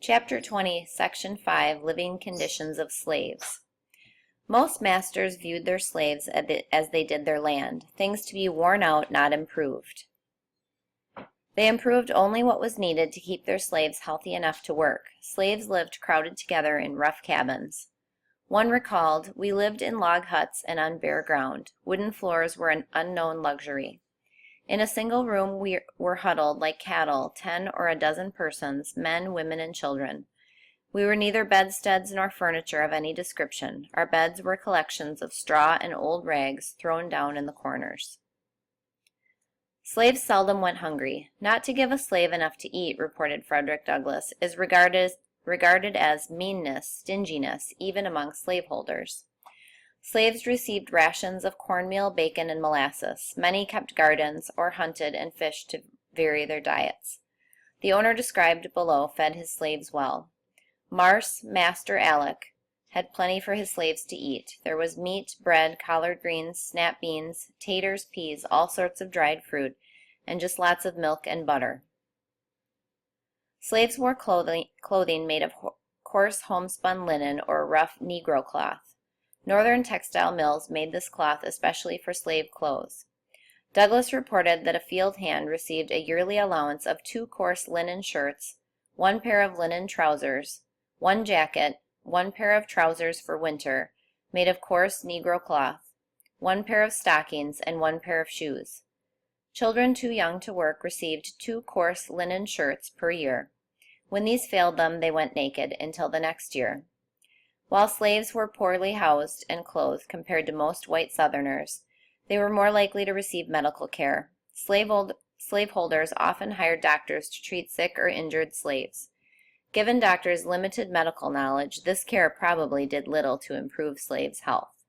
Chapter 20, Section 5, Living Conditions of Slaves. Most masters viewed their slaves as they did their land, things to be worn out, not improved. They improved only what was needed to keep their slaves healthy enough to work. Slaves lived crowded together in rough cabins. One recalled, "We lived in log huts and on bare ground. Wooden floors were an unknown luxury. In a single room we were huddled like cattle, 10 or a dozen persons, men, women, and children. We were neither bedsteads nor furniture of any description. Our beds were collections of straw and old rags thrown down in the corners." Slaves seldom went hungry. Not to give a slave enough to eat, reported Frederick Douglass, is regarded as meanness, stinginess, even among slaveholders. Slaves received rations of cornmeal, bacon, and molasses. Many kept gardens, or hunted and fished to vary their diets. The owner described below fed his slaves well. Marse Master Aleck had plenty for his slaves to eat. There was meat, bread, collard greens, snap beans, taters, peas, all sorts of dried fruit, and just lots of milk and butter. Slaves wore clothing made of coarse homespun linen or rough Negro cloth. Northern textile mills made this cloth especially for slave clothes. Douglass reported that a field hand received a yearly allowance of 2 coarse linen shirts, 1 pair of linen trousers, 1 jacket, 1 pair of trousers for winter, made of coarse Negro cloth, 1 pair of stockings, and 1 pair of shoes. Children too young to work received 2 coarse linen shirts per year. When these failed them, they went naked until the next year. While slaves were poorly housed and clothed compared to most white Southerners, they were more likely to receive medical care. Slaveholders often hired doctors to treat sick or injured slaves. Given doctors limited medical knowledge, this care probably did little to improve slaves' health.